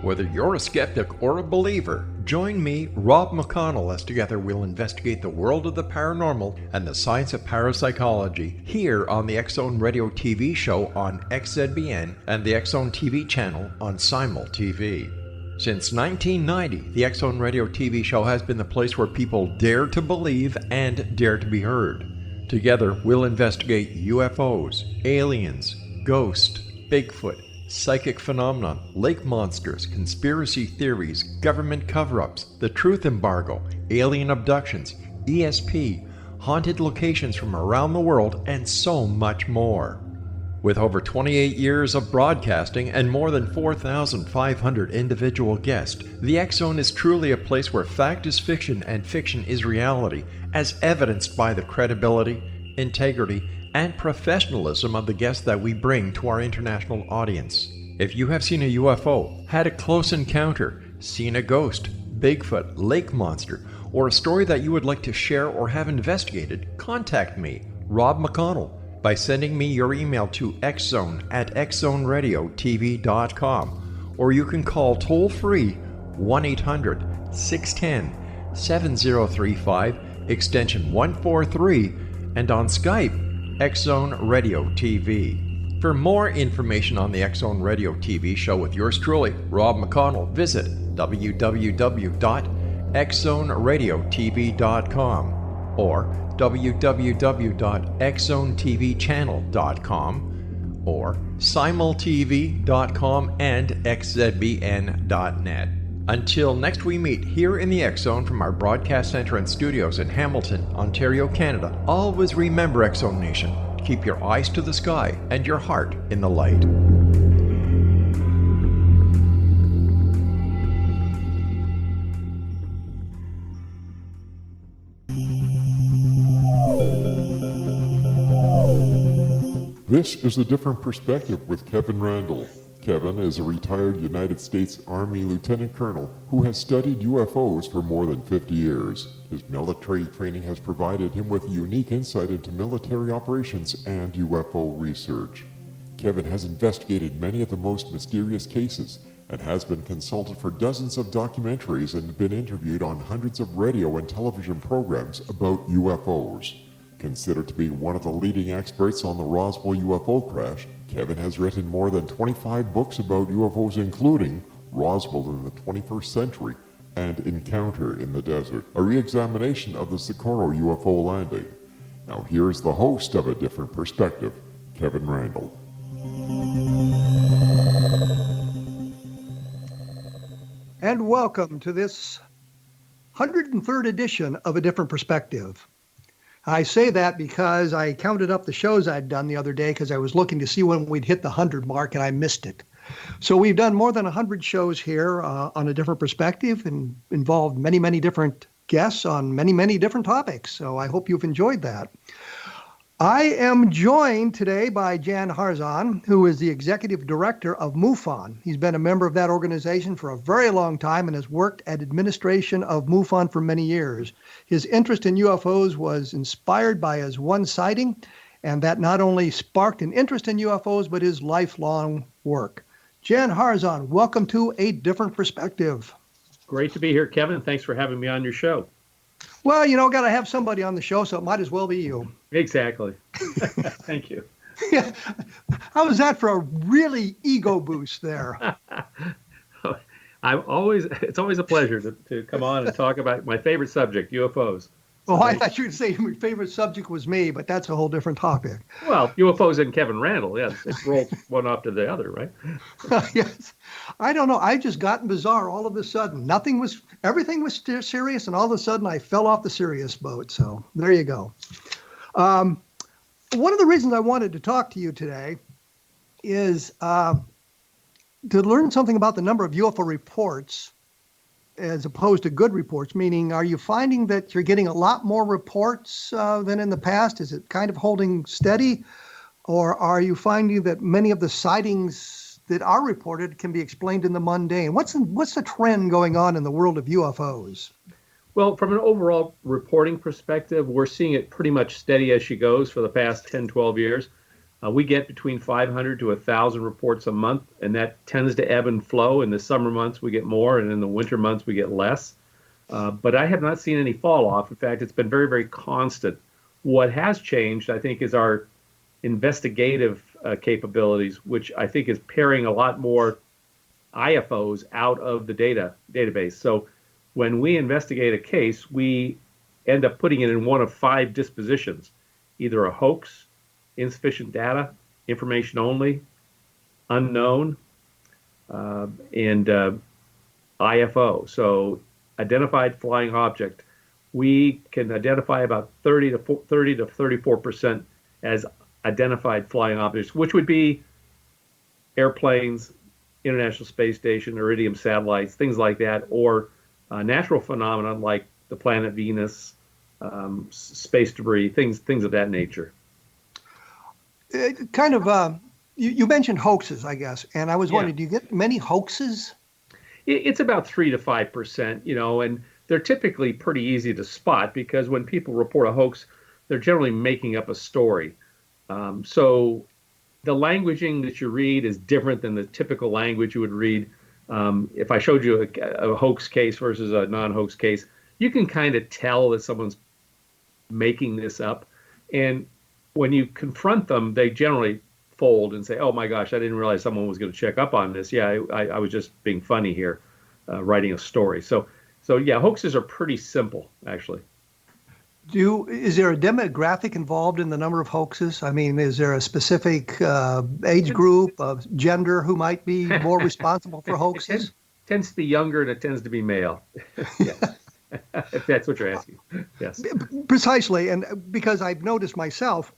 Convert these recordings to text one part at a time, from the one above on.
Whether you're a skeptic or a believer, join me, Rob McConnell, as together we'll investigate the world of the paranormal and the science of parapsychology here on the X-Zone Radio TV show on XZBN and the X-Zone TV channel on Simul TV. Since 1990, the X-Zone Radio TV show has been the place where people dare to believe and dare to be heard. Together, we'll investigate UFOs, aliens, ghosts, Bigfoot, psychic phenomenon, lake monsters, conspiracy theories, government cover-ups, the truth embargo, alien abductions, ESP, haunted locations from around the world, and so much more. With over 28 years of broadcasting and more than 4,500 individual guests, the X-Zone is truly a place where fact is fiction and fiction is reality, as evidenced by the credibility, integrity, and professionalism of the guests that we bring to our international audience. If you have seen a UFO, had a close encounter, seen a ghost, Bigfoot, lake monster, or a story that you would like to share or have investigated, contact me, Rob McConnell, by sending me your email to xzone@xzoneradiotv.com, or you can call toll-free 1-800-610-7035, extension 143, and on Skype, X-Zone Radio TV. For more information on the X-Zone Radio TV show with yours truly, Rob McConnell, visit www.xzoneradiotv.com or www.xzonetvchannel.com or simultv.com and xzbn.net. Until next we meet here in the X-Zone from our broadcast center and studios in Hamilton, Ontario, Canada, always remember, X-Zone Nation, keep your eyes to the sky and your heart in the light. This is A Different Perspective with Kevin Randle. Kevin is a retired United States Army Lieutenant Colonel who has studied UFOs for more than 50 years. His military training has provided him with a unique insight into military operations and UFO research. Kevin has investigated many of the most mysterious cases and has been consulted for dozens of documentaries and been interviewed on hundreds of radio and television programs about UFOs. Considered to be one of the leading experts on the Roswell UFO crash, Kevin has written more than 25 books about UFOs, including Roswell in the 21st Century and Encounter in the Desert, a re-examination of the Socorro UFO landing. Now here's the host of A Different Perspective, Kevin Randle. And welcome to this 103rd edition of A Different Perspective. I say that because I counted up the shows I'd done the other day because I was looking to see when we'd hit the 100 mark and I missed it. So we've done more than 100 shows here on A Different Perspective and involved many, many different guests on many, many different topics. So I hope you've enjoyed that. I am joined today by Jan HARZAN, who is the executive director of MUFON. He's been a member of that organization for a very long time and has worked at administration of MUFON for many years. His interest in UFOs was inspired by his one sighting, and that not only sparked an interest in UFOs, but his lifelong work. Jan HARZAN, welcome to A Different Perspective. Great to be here, Kevin. Thanks for having me on your show. Well, got to have somebody on the show, so it might as well be you. Exactly. Thank you. Yeah. How was that for a really ego boost there? It's always a pleasure to come on and talk about my favorite subject, UFOs. Oh, I thought you would say my favorite subject was me, but that's a whole different topic. Well, UFOs and Kevin Randle, yes. It rolls one off to the other, right? Yes. I don't know. I've just gotten bizarre all of a sudden. Everything was serious, and all of a sudden I fell off the serious boat. So there you go. One of the reasons I wanted to talk to you today is to learn something about the number of UFO reports as opposed to good reports, meaning are you finding that you're getting a lot more reports than in the past? Is it kind of holding steady? Or are you finding that many of the sightings that are reported can be explained in the mundane? What's the trend going on in the world of UFOs? Well, from an overall reporting perspective, we're seeing it pretty much steady as she goes for the past 10, 12 years. We get between 500 to 1,000 reports a month, and that tends to ebb and flow. In the summer months, we get more, and in the winter months, we get less. But I have not seen any fall off. In fact, it's been very, very constant. What has changed, I think, is our investigative capabilities, which I think is paring a lot more IFOs out of the database. So when we investigate a case, we end up putting it in one of 5 dispositions, either a hoax, insufficient data, information only, unknown, and IFO. So identified flying object. We can identify about 30 to 34% as identified flying objects, which would be airplanes, International Space Station, Iridium satellites, things like that, or natural phenomena like the planet Venus, space debris, things of that nature. Kind of, you mentioned hoaxes, I guess, and I was wondering, do you get many hoaxes? It's about 3 to 5%, and they're typically pretty easy to spot because when people report a hoax, they're generally making up a story. So the languaging that you read is different than the typical language you would read. If I showed you a hoax case versus a non-hoax case, you can kind of tell that someone's making this up. And when you confront them, they generally fold and say, oh my gosh, I didn't realize someone was going to check up on this. Yeah, I was just being funny here, writing a story. So yeah, hoaxes are pretty simple, actually. Is there a demographic involved in the number of hoaxes? I mean, is there a specific age group of gender who might be more responsible for hoaxes? It tends to be younger, and it tends to be male. If that's what you're asking. Yes. Precisely, and because I've noticed myself,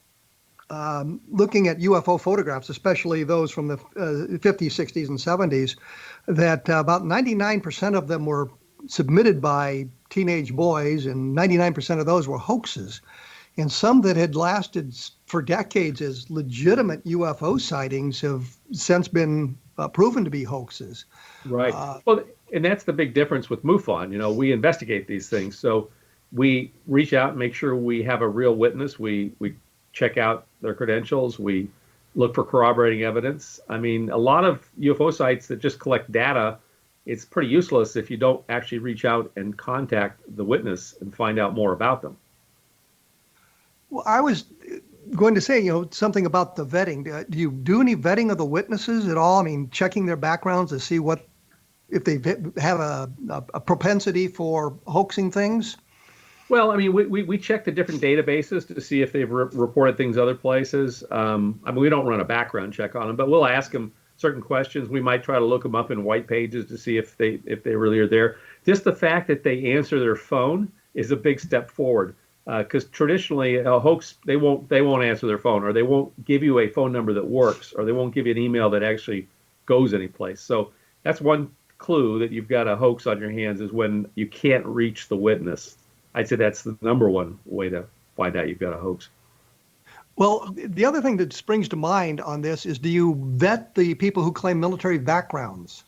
looking at UFO photographs, especially those from the 50s, 60s, and 70s, that about 99% of them were submitted by teenage boys, and 99% of those were hoaxes. And some that had lasted for decades as legitimate UFO sightings have since been proven to be hoaxes. Right. Well, and that's the big difference with MUFON. We investigate these things. So we reach out and make sure we have a real witness. We check out their credentials. We look for corroborating evidence. I mean, a lot of UFO sites that just collect data, it's pretty useless if you don't actually reach out and contact the witness and find out more about them. Well, I was going to say, something about the vetting. Do you do any vetting of the witnesses at all? I mean, checking their backgrounds to see if they have a propensity for hoaxing things? Well, I mean, we check the different databases to see if they've reported things other places. I mean, we don't run a background check on them, but we'll ask them certain questions. We might try to look them up in white pages to see if they really are there. Just the fact that they answer their phone is a big step forward, because traditionally a hoax, they won't answer their phone, or they won't give you a phone number that works, or they won't give you an email that actually goes anyplace. So that's one clue that you've got a hoax on your hands, is when you can't reach the witness. I'd say that's the number one way to find out you've got a hoax. Well, the other thing that springs to mind on this is, do you vet the people who claim military backgrounds?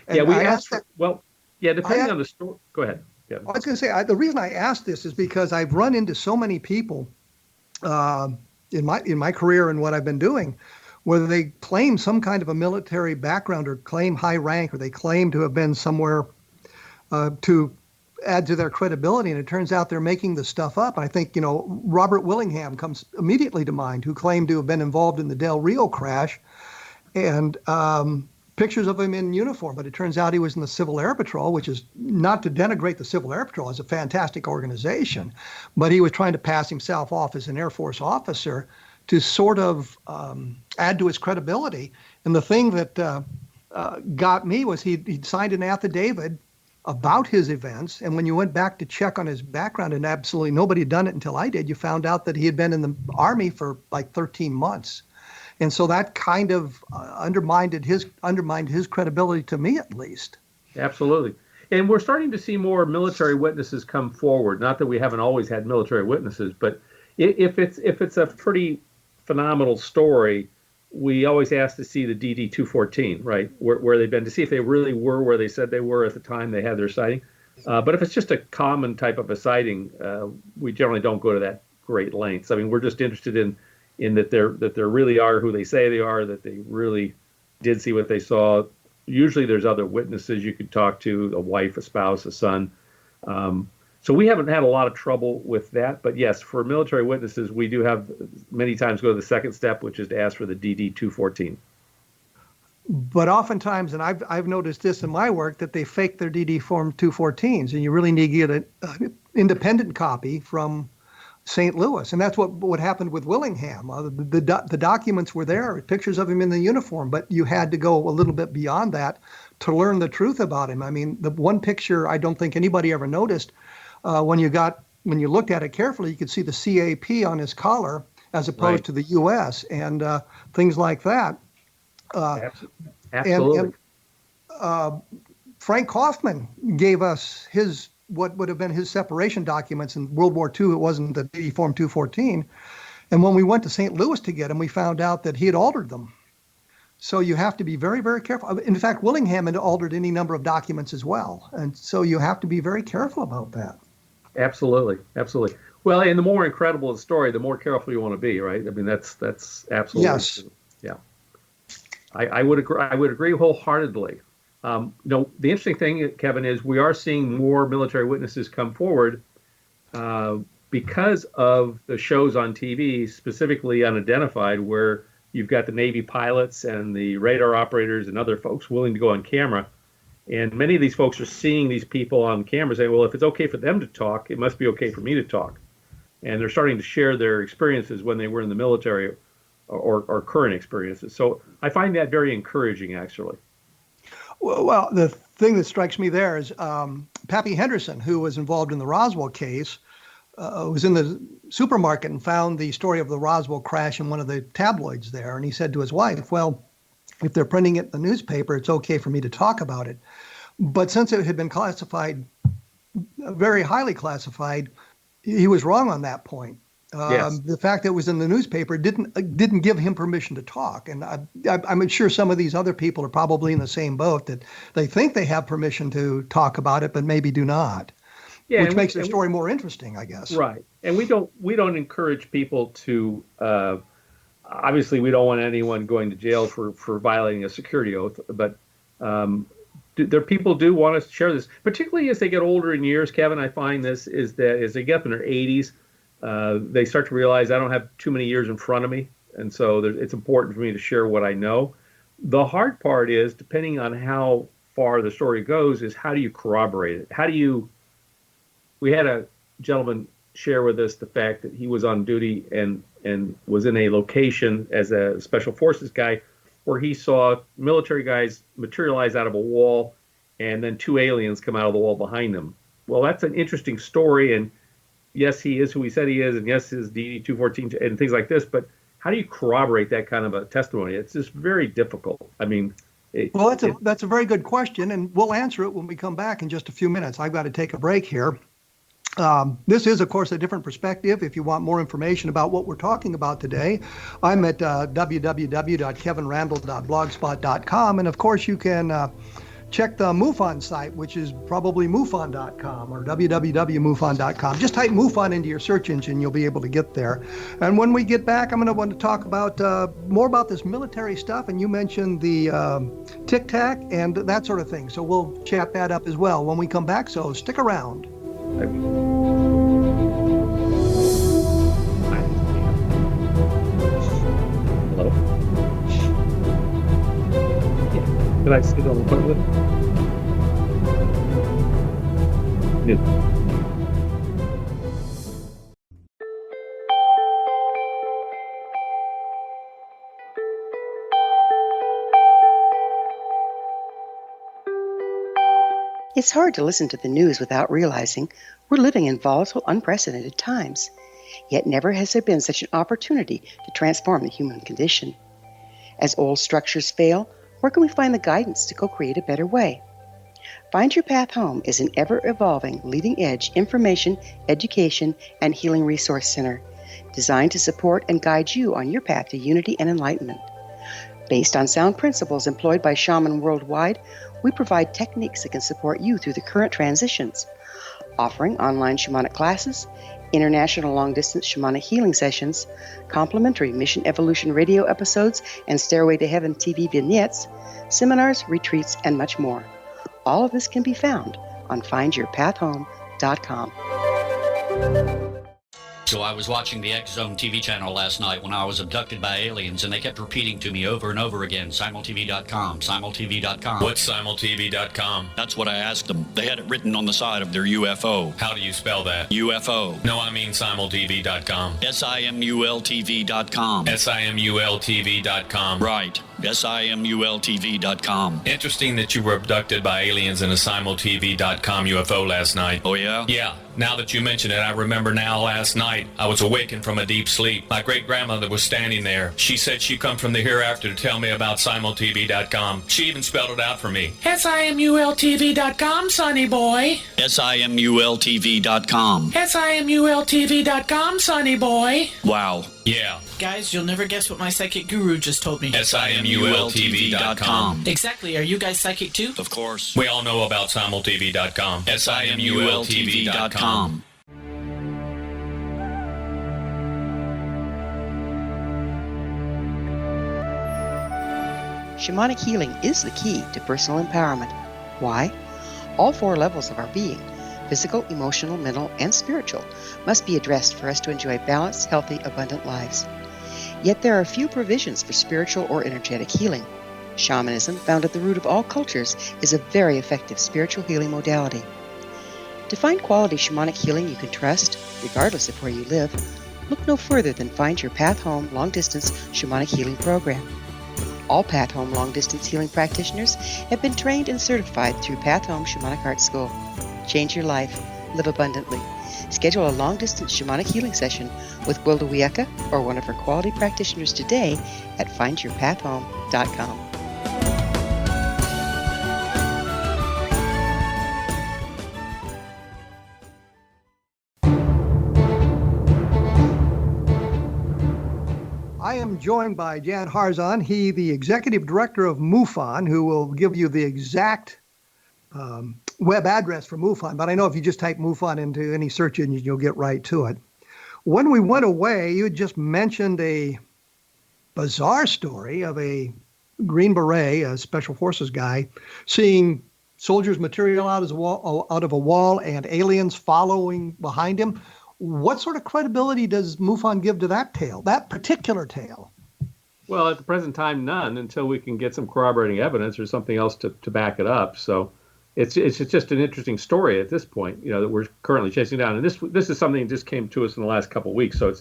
And yeah, we asked that. Well, yeah, depending on the story. Go ahead. Yeah. I was going to say, the reason I asked this is because I've run into so many people in my career and what I've been doing, whether they claim some kind of a military background or claim high rank, or they claim to have been somewhere to add to their credibility, and it turns out they're making the stuff up. I think, Robert Willingham comes immediately to mind, who claimed to have been involved in the Del Rio crash, and pictures of him in uniform, but it turns out he was in the Civil Air Patrol, which is not to denigrate the Civil Air Patrol. It's a fantastic organization, but he was trying to pass himself off as an Air Force officer to sort of add to his credibility. And the thing that got me was he'd signed an affidavit about his events, and when you went back to check on his background, and absolutely nobody had done it until I did, you found out that he had been in the Army for like 13 months. And so that kind of undermined his credibility, to me at least. Absolutely. And we're starting to see more military witnesses come forward. Not that we haven't always had military witnesses, but if it's a pretty phenomenal story, we always ask to see the DD-214, right, where they've been, to see if they really were where they said they were at the time they had their sighting. But if it's just a common type of a sighting, we generally don't go to that great lengths. I mean, we're just interested in in that there really are who they say they are, that they really did see what they saw. Usually there's other witnesses you could talk to, a wife, a spouse, a son. So we haven't had a lot of trouble with that. But yes, for military witnesses, we do have many times go to the second step, which is to ask for the DD-214. But oftentimes, and I've noticed this in my work, that they fake their DD Form 214s, and you really need to get an independent copy from St. Louis. And that's what happened with Willingham. The documents were there, pictures of him in the uniform, but you had to go a little bit beyond that to learn the truth about him. I mean, the one picture I don't think anybody ever noticed, when you looked at it carefully, you could see the CAP on his collar as opposed to the U.S. and things like that. Absolutely. And Frank Kaufman gave us what would have been his separation documents in World War II. It wasn't the DD Form 214. And when we went to St. Louis to get him, we found out that he had altered them. So you have to be very, very careful. In fact, Willingham had altered any number of documents as well. And so you have to be very careful about that. Absolutely. Absolutely. Well, and the more incredible the story, the more careful you want to be, right? I mean, that's absolutely yes. True. Yeah. I would agree. I would agree wholeheartedly. The interesting thing, Kevin, is we are seeing more military witnesses come forward because of the shows on TV, specifically Unidentified, where you've got the Navy pilots and the radar operators and other folks willing to go on camera. And many of these folks are seeing these people on camera saying, well, if it's okay for them to talk, it must be okay for me to talk. And they're starting to share their experiences when they were in the military or current experiences. So I find that very encouraging, actually. Well, the thing that strikes me there is Pappy Henderson, who was involved in the Roswell case, was in the supermarket and found the story of the Roswell crash in one of the tabloids there. And he said to his wife, well, if they're printing it in the newspaper, it's okay for me to talk about it. But since it had been classified, very highly classified, he was wrong on that point. Yes. The fact that it was in the newspaper didn't give him permission to talk. And I'm sure some of these other people are probably in the same boat, that they think they have permission to talk about it, but maybe do not. Yeah, which makes the story more interesting, I guess. Right. And we don't encourage people to, obviously we don't want anyone going to jail for violating a security oath, but people do want us to share this, particularly as they get older in years. Kevin, I find this is that as they get up in their 80s, they start to realize I don't have too many years in front of me, and so it's important for me to share what I know. The hard part is, depending on how far the story goes, is how do you corroborate it? We had a gentleman share with us the fact that he was on duty and was in a location as a special forces guy where he saw military guys materialize out of a wall and then two aliens come out of the wall behind them. Well, that's an interesting story, and yes, he is who he said he is, and yes, his DD-214 and things like this, but how do you corroborate that kind of a testimony? It's just very difficult. I mean, that's a very good question, and we'll answer it when we come back in just a few minutes. I've got to take a break here. This is, of course, a different perspective. If you want more information about what we're talking about today, I'm at www.kevinrandle.blogspot.com, and of course, you can check the MUFON site, which is probably MUFON.com or www.MUFON.com. Just type MUFON into your search engine, you'll be able to get there. And when we get back, I'm going to want to talk about more about this military stuff, and you mentioned the Tic Tac and that sort of thing. So we'll chat that up as well when we come back, so stick around. Hello? Did I see the appointment? No. It's hard to listen to the news without realizing we're living in volatile, unprecedented times. Yet never has there been such an opportunity to transform the human condition. As old structures fail, where can we find the guidance to co-create a better way? Find Your Path Home is an ever-evolving, leading-edge information, education, and healing resource center designed to support and guide you on your path to unity and enlightenment. Based on sound principles employed by shamans worldwide, we provide techniques that can support you through the current transitions, offering online shamanic classes, international long-distance shamanic healing sessions, complimentary Mission Evolution radio episodes and Stairway to Heaven TV vignettes, seminars, retreats, and much more. All of this can be found on findyourpathhome.com. So I was watching the X Zone TV channel last night when I was abducted by aliens, and they kept repeating to me over and over again, simultv.com, simultv.com. What's simultv.com? That's what I asked them. They had it written on the side of their UFO. How do you spell that? UFO. No, I mean simultv.com. simultv.com. simultv.com. Right. simultv.com. Interesting that you were abducted by aliens in a simultv.com UFO last night. Oh, yeah? Yeah. Now that you mention it, I remember now last night I was awakened from a deep sleep. My great-grandmother was standing there. She said she'd come from the hereafter to tell me about simultv.com. She even spelled it out for me. simultv.com, sonny boy. simultv.com. simultv.com, sonny boy. Wow. Yeah. Guys, you'll never guess what my psychic guru just told me. simultv.com. Exactly. Are you guys psychic too? Of course. We all know about simultv.com. simultv.com. Shamanic healing is the key to personal empowerment. Why? All 4 levels of our being, physical, emotional, mental, and spiritual, must be addressed for us to enjoy balanced, healthy, abundant lives. Yet there are few provisions for spiritual or energetic healing. Shamanism, found at the root of all cultures, is a very effective spiritual healing modality. To find quality shamanic healing you can trust, regardless of where you live, look no further than Find Your Path Home long-distance shamanic healing program. All Path Home long-distance healing practitioners have been trained and certified through Path Home Shamanic Art School. Change your life. Live abundantly. Schedule a long-distance shamanic healing session with Wilda Wieka or one of her quality practitioners today at findyourpathhome.com. I am joined by Jan HARZAN, he the executive director of MUFON, who will give you the exact web address for MUFON. But I know if you just type MUFON into any search engine, you'll get right to it. When we went away, you had just mentioned a bizarre story of a Green Beret, a Special Forces guy, seeing soldiers material out of a wall and aliens following behind him. What sort of credibility does MUFON give to that tale, that particular tale? Well, at the present time, none, until we can get some corroborating evidence or something else to back it up. So it's just an interesting story at this point, that we're currently chasing down. And this is something that just came to us in the last couple of weeks, so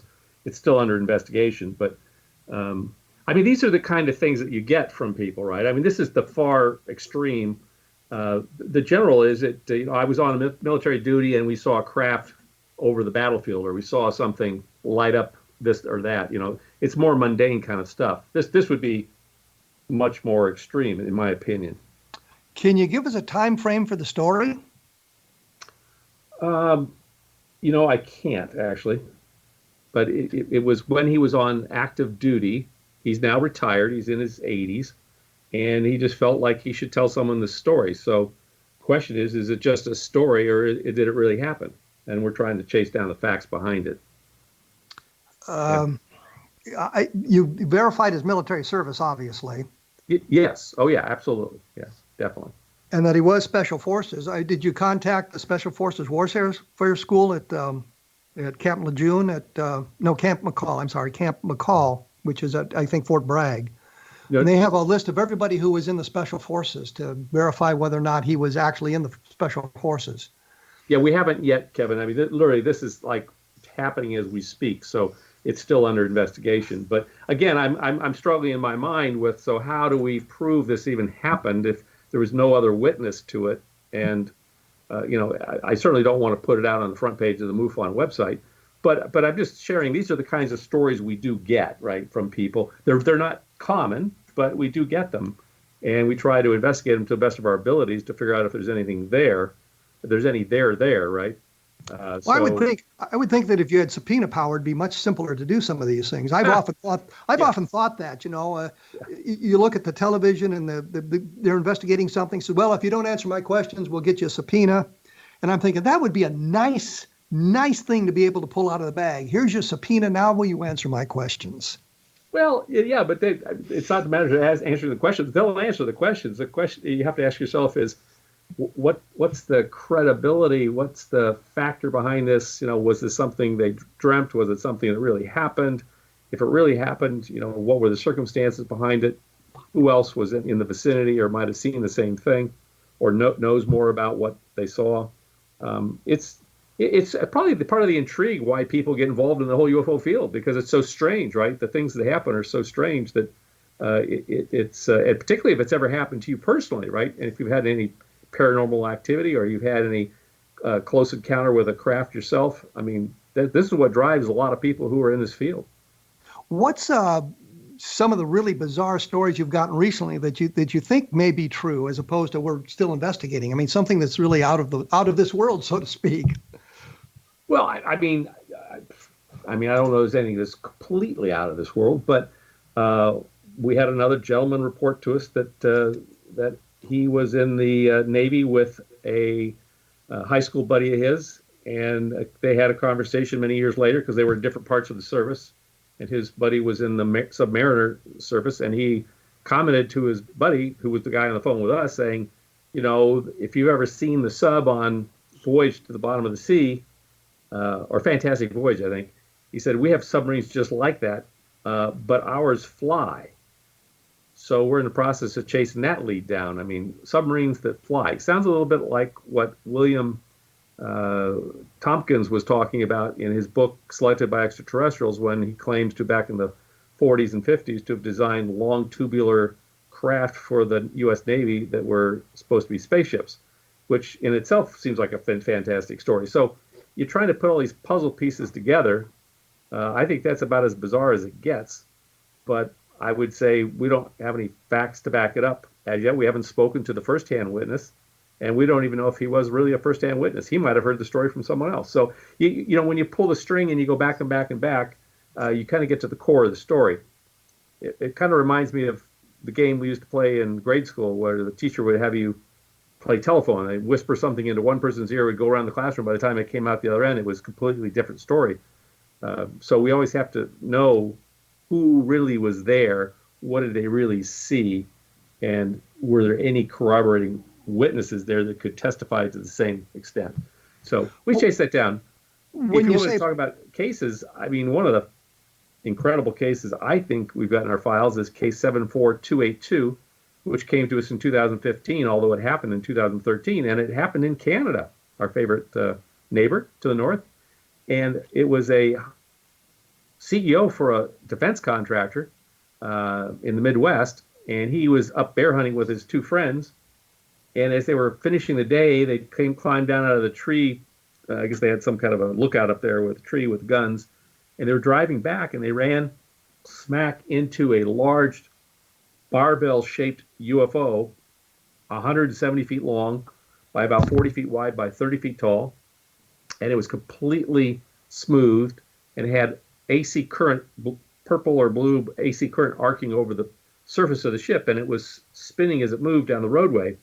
it's still under investigation. But these are the kind of things that you get from people, right? I mean, this is the far extreme. The general is that I was on military duty and we saw a craft over the battlefield, or we saw something light up this or that. It's more mundane kind of stuff. This would be much more extreme, in my opinion. Can you give us a time frame for the story? I can't actually, but it was when he was on active duty. He's now retired. He's in his 80s, and he just felt like he should tell someone the story. So, the question is it just a story, or did it really happen? And we're trying to chase down the facts behind it. You verified his military service, obviously. Yes. Oh, yeah, absolutely. Yes, definitely. And that he was Special Forces. Did you contact the Special Forces Warfare School at Camp Lejeune Camp McCall? I'm sorry, Camp McCall, which is at, I think, Fort Bragg. No, and they have a list of everybody who was in the Special Forces to verify whether or not he was actually in the Special Forces. Yeah, we haven't yet, Kevin. I mean, literally, this is like happening as we speak, so it's still under investigation. But again, I'm struggling in my mind with, so how do we prove this even happened if there was no other witness to it? And I certainly don't want to put it out on the front page of the MUFON website. But I'm just sharing. These are the kinds of stories we do get, right, from people. They're not common, but we do get them, and we try to investigate them to the best of our abilities to figure out if there's anything there. If there's any there, right? Well, I would think that if you had subpoena power, it'd be much simpler to do some of these things. I've often thought that. You look at the television and they're investigating something. So, well, if you don't answer my questions, we'll get you a subpoena. And I'm thinking that would be a nice nice thing to be able to pull out of the bag. Here's your subpoena. Now will you answer my questions? Well, yeah, but it's not the matter of answering the questions. They'll answer the questions. The question you have to ask yourself is, what's the credibility? What's the factor behind this? Was this something they dreamt? Was it something that really happened? If it really happened, what were the circumstances behind it? Who else was in the vicinity or might have seen the same thing, or knows more about what they saw? It's probably the part of the intrigue why people get involved in the whole UFO field, because it's so strange, right? The things that happen are so strange that it's and particularly if it's ever happened to you personally, right? And if you've had any paranormal activity or you've had any close encounter with a craft yourself, I mean, this is what drives a lot of people who are in this field. What's some of the really bizarre stories you've gotten recently that you think may be true, as opposed to we're still investigating? I mean, something that's really out of this world, so to speak. Well, I mean, I don't know if there's anything that's completely out of this world, but we had another gentleman report to us that he was in the Navy with a high school buddy of his, and they had a conversation many years later because they were in different parts of the service, and his buddy was in the submariner service, and he commented to his buddy, who was the guy on the phone with us, saying, if you've ever seen the sub on Voyage to the Bottom of the Sea, or Fantastic Voyage, I think, he said, we have submarines just like that, but ours fly. So we're in the process of chasing that lead down. I mean, submarines that fly. Sounds a little bit like what William Tompkins was talking about in his book, Selected by Extraterrestrials, when he claims to, back in the 40s and 50s, to have designed long tubular craft for the U.S. Navy that were supposed to be spaceships, which in itself seems like a fantastic story. So you're trying to put all these puzzle pieces together. I think that's about as bizarre as it gets, but I would say we don't have any facts to back it up as yet. We haven't spoken to the first-hand witness, and we don't even know if he was really a first-hand witness. He might have heard the story from someone else. So, when you pull the string and you go back and back and back, you kind of get to the core of the story. It kind of reminds me of the game we used to play in grade school, where the teacher would have you play telephone. They'd whisper something into one person's ear, would go around the classroom. By the time it came out the other end, it was a completely different story. So we always have to know who really was there, what did they really see, and were there any corroborating witnesses there that could testify to the same extent. So we chase that down. If you want to talk about cases, I mean, one of the incredible cases I think we've got in our files is case 74282, which came to us in 2015, although it happened in 2013, and it happened in Canada, our favorite neighbor to the north. And it was a CEO for a defense contractor in the Midwest, and he was up bear hunting with his two friends. And as they were finishing the day, they climbed down out of the tree. I guess they had some kind of a lookout up there with a tree with guns. And they were driving back, and they ran smack into a large barbell-shaped UFO, 170 feet long by about 40 feet wide by 30 feet tall. And it was completely smoothed and had AC current, purple or blue AC current arcing over the surface of the ship, and it was spinning as it moved down the roadway.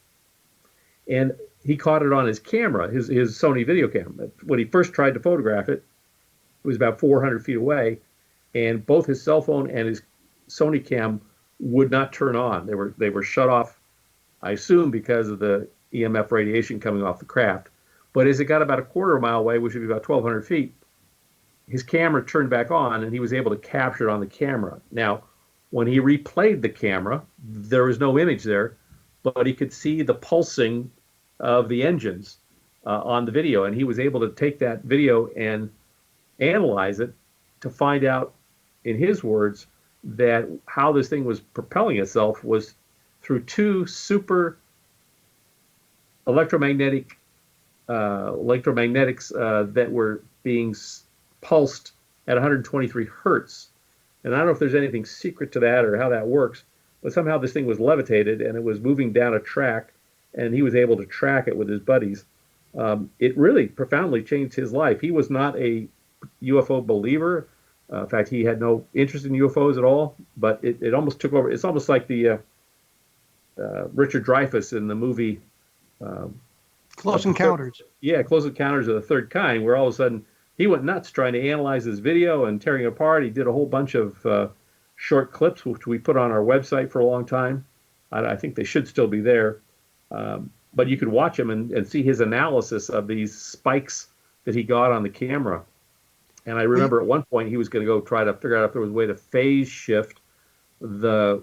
And he caught it on his camera, his Sony video camera. When he first tried to photograph it, it was about 400 feet away, and both his cell phone and his Sony cam would not turn on. They were shut off, I assume, because of the EMF radiation coming off the craft. But as it got about a quarter mile away, which would be about 1,200 feet, his camera turned back on, and he was able to capture it on the camera. Now, when he replayed the camera, there was no image there, but he could see the pulsing of the engines on the video, and he was able to take that video and analyze it to find out, in his words, that how this thing was propelling itself was through two super electromagnetics that were being pulsed at 123 hertz. And I don't know if there's anything secret to that or how that works, but somehow this thing was levitated and it was moving down a track, and he was able to track it with his buddies. It really profoundly changed his life. He was not a UFO believer. In fact, he had no interest in UFOs at all, but it almost took over. It's almost like the Richard Dreyfuss in the movie Close Encounters. Yeah, Close Encounters of the Third Kind, where all of a sudden he went nuts trying to analyze this video and tearing it apart. He did a whole bunch of short clips, which we put on our website for a long time. I think they should still be there. But you could watch him and see his analysis of these spikes that he got on the camera. And I remember at one point he was going to go try to figure out if there was a way to phase shift the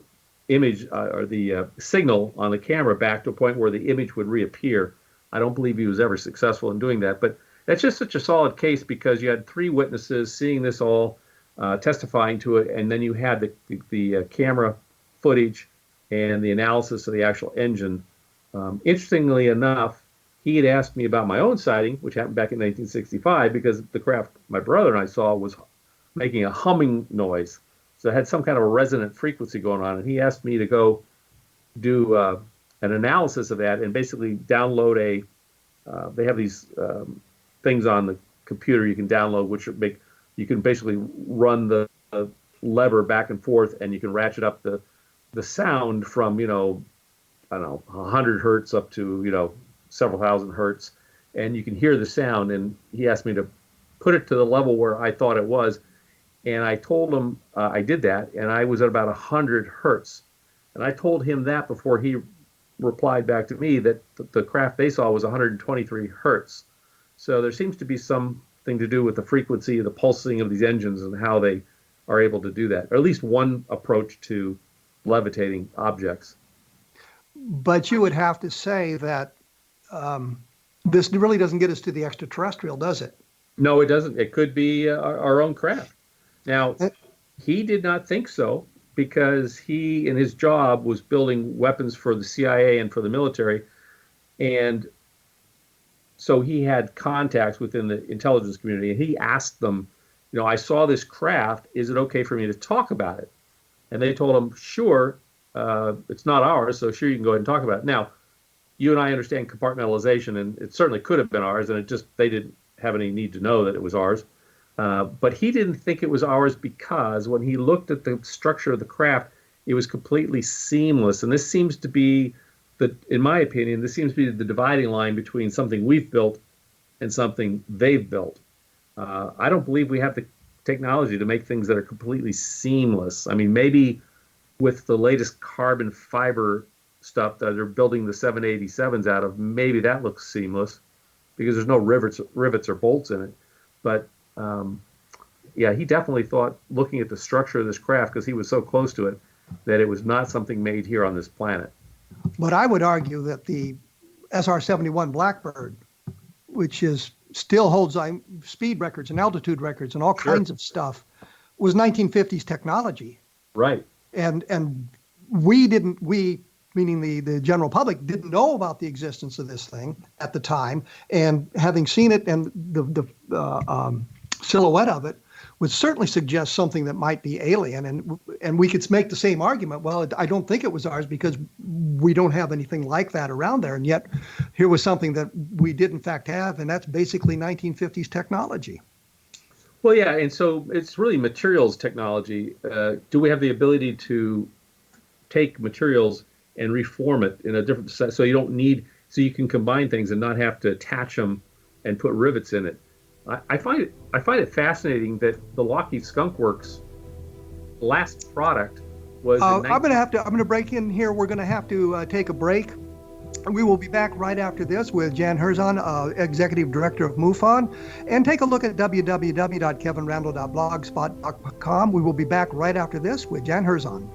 image or the signal on the camera back to a point where the image would reappear. I don't believe he was ever successful in doing that. But that's just such a solid case because you had 3 witnesses seeing this all, testifying to it, and then you had the camera footage and the analysis of the actual engine. Interestingly enough, he had asked me about my own sighting, which happened back in 1965, because the craft my brother and I saw was making a humming noise. So it had some kind of a resonant frequency going on. And he asked me to go do an analysis of that and basically download they have these things on the computer you can download, which you can basically run the lever back and forth, and you can ratchet up the sound from, I don't know, 100 hertz up to, several thousand hertz, and you can hear the sound. And he asked me to put it to the level where I thought it was. And I told him I did that, and I was at about 100 hertz. And I told him that before he replied back to me that the craft they saw was 123 hertz. So there seems to be something to do with the frequency, the pulsing of these engines, and how they are able to do that, or at least one approach to levitating objects. But you would have to say that this really doesn't get us to the extraterrestrial, does it? No, it doesn't. It could be our own craft. Now, he did not think so because he, in his job, was building weapons for the CIA and for the military. And so he had contacts within the intelligence community, and he asked them, I saw this craft. Is it okay for me to talk about it? And they told him, sure, it's not ours, so sure, you can go ahead and talk about it. Now, you and I understand compartmentalization, and it certainly could have been ours, and they didn't have any need to know that it was ours. But he didn't think it was ours because when he looked at the structure of the craft, it was completely seamless. And this seems to be, in my opinion, this seems to be the dividing line between something we've built and something they've built. I don't believe we have the technology to make things that are completely seamless. I mean, maybe with the latest carbon fiber stuff that they're building the 787s out of, maybe that looks seamless because there's no rivets or bolts in it. But yeah, he definitely thought, looking at the structure of this craft, because he was so close to it, that it was not something made here on this planet. But I would argue that the SR-71 Blackbird, which still holds speed records and altitude records and all kinds of stuff, was 1950s technology. Right. And we, meaning the general public, didn't know about the existence of this thing at the time. And having seen it and the silhouette of it would certainly suggest something that might be alien. And we could make the same argument. Well, I don't think it was ours because we don't have anything like that around there. And yet here was something that we did in fact have, and that's basically 1950s technology. Well, yeah, and so it's really materials technology. Do we have the ability to take materials and reform it in a different set so you can combine things and not have to attach them and put rivets in it? I find it fascinating that the Lockheed Skunk Works last product was. I'm going to break in here. We're going to have to take a break. We will be back right after this with Jan HARZAN, Executive Director of MUFON, and take a look at www.kevinrandle.blogspot.com. We will be back right after this with Jan HARZAN.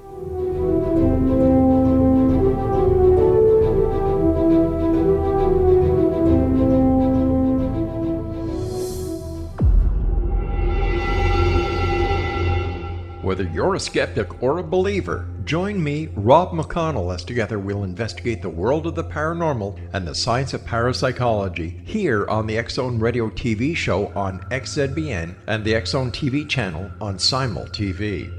Whether you're a skeptic or a believer, join me, Rob McConnell, as together we'll investigate the world of the paranormal and the science of parapsychology here on the X-Zone Radio TV show on XZBN and the X-Zone TV channel on Simul TV.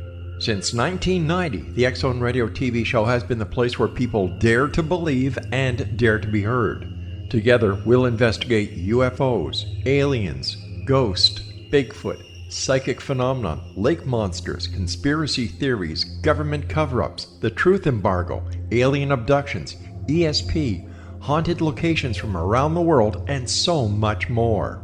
Since 1990, the X-Zone Radio TV show has been the place where people dare to believe and dare to be heard. Together, we'll investigate UFOs, aliens, ghosts, Bigfoot, psychic phenomenon, lake monsters, conspiracy theories, government cover-ups, the truth embargo, alien abductions, ESP, haunted locations from around the world, and so much more.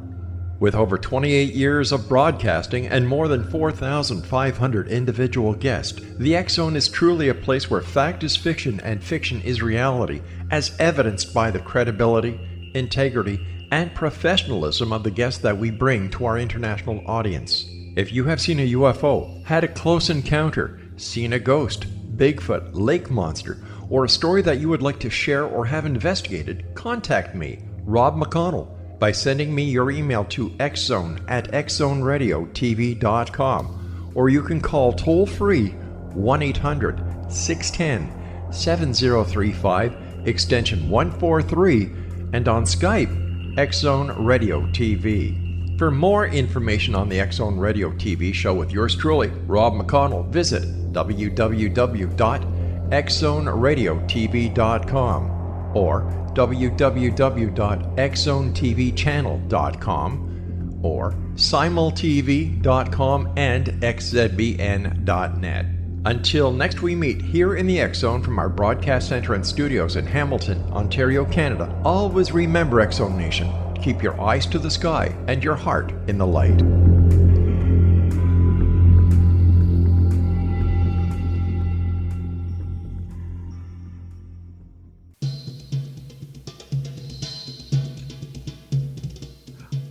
With over 28 years of broadcasting and more than 4,500 individual guests, the X Zone is truly a place where fact is fiction and fiction is reality, as evidenced by the credibility, integrity, and professionalism of the guests that we bring to our international audience. If you have seen a UFO, had a close encounter, seen a ghost, Bigfoot, lake monster, or a story that you would like to share or have investigated, contact me, Rob McConnell, by sending me your email to xzone@xzoneradiotv.com, or you can call toll-free 1-800-610-7035, extension 143, and on Skype, X Zone Radio TV. For more information on the X Zone Radio TV show with yours truly, Rob McConnell, visit www.xzoneradiotv.com or www.xzonetvchannel.com or simultv.com and xzbn.net. Until next we meet here in the X Zone from our broadcast center and studios in Hamilton, Ontario, Canada, always remember, X Zone Nation, keep your eyes to the sky and your heart in the light.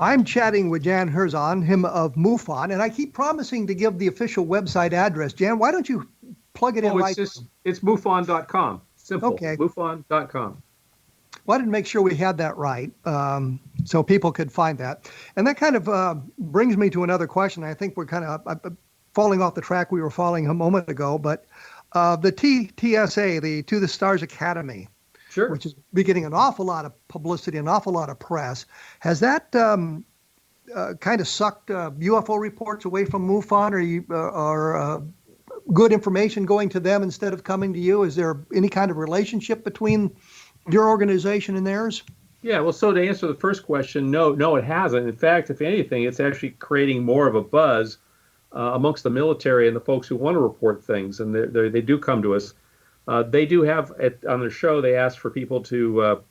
I'm chatting with Jan HARZAN, him of MUFON, and I keep promising to give the official website address. Jan, why don't you plug it in right now? It's MUFON.com. Simple. Okay. MUFON.com. Well, I didn't make sure we had that right, so people could find that. And that kind of brings me to another question. I think we're kind of falling off the track we were following a moment ago, but the TSA, the To the Stars Academy, Sure. which is getting an awful lot of publicity, an awful lot of press. Has that kind of sucked UFO reports away from MUFON, or good information going to them instead of coming to you? Is there any kind of relationship between your organization and theirs? Yeah, well, so to answer the first question, no, it hasn't. In fact, if anything, it's actually creating more of a buzz amongst the military and the folks who want to report things, and they do come to us. They do have, on their show, they ask for people to